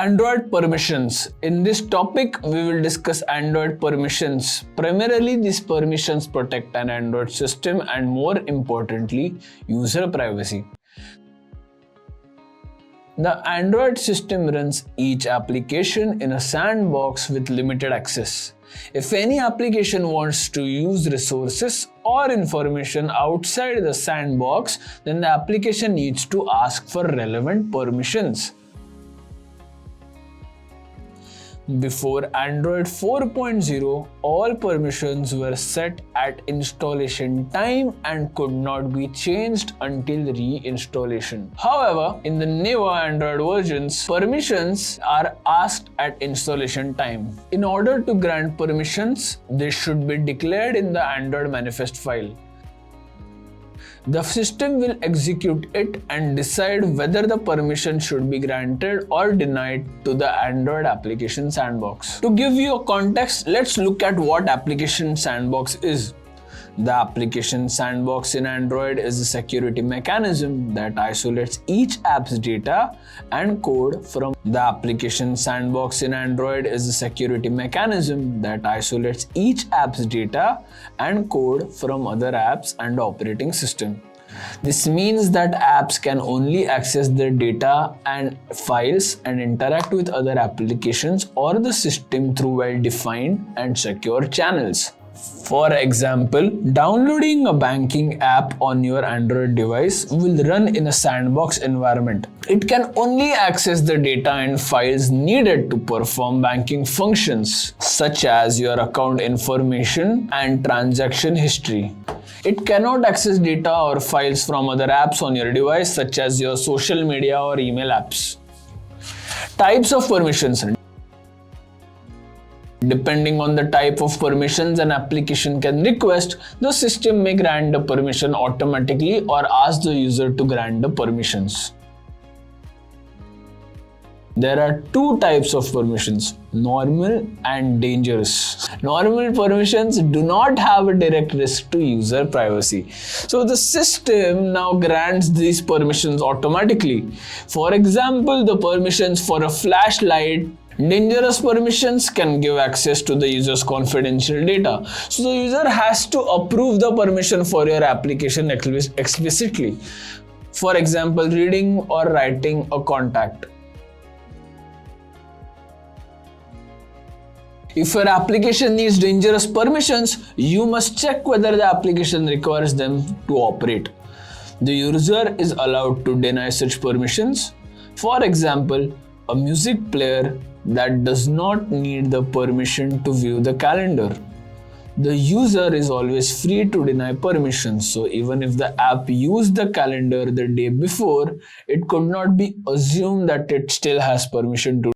Android permissions. In this topic, we will discuss Android permissions. Primarily, these permissions protect an Android system and more importantly, user privacy. The Android system runs each application in a sandbox with limited access. If any application wants to use resources or information outside the sandbox, then the application needs to ask for relevant permissions. Before Android 4.0, all permissions were set at installation time and could not be changed until reinstallation. However, in the newer Android versions, permissions are asked at installation time. In order to grant permissions, they should be declared in the AndroidManifest file. The system will execute it and decide whether the permission should be granted or denied to the Android application sandbox. To give you a context, let's look at what application sandbox is. The application sandbox in Android is a security mechanism that isolates each app's data and code from the application sandbox in Android is a security mechanism that isolates each app's data and code from other apps and operating system. This means that apps can only access their data and files and interact with other applications or the system through well-defined and secure channels. For example, downloading a banking app on your Android device will run in a sandbox environment. It can only access the data and files needed to perform banking functions, such as your account information and transaction history. It cannot access data or files from other apps on your device, such as your social media or email apps. Types of permissions. Depending on the type of permissions an application can request, the system may grant the permission automatically or ask the user to grant the permissions. There are two types of permissions, normal and dangerous. Normal permissions do not have a direct risk to user privacy. So the system now grants these permissions automatically. For example, the permissions for a flashlight. Dangerous permissions can give access to the user's confidential data. So the user has to approve the permission for your application explicitly. For example, reading or writing a contact. If your application needs dangerous permissions, you must check whether the application requires them to operate. The user is allowed to deny such permissions. For example, a music player that does not need the permission to view the calendar. The user is always free to deny permissions, so even if the app used the calendar the day before, it could not be assumed that it still has permission to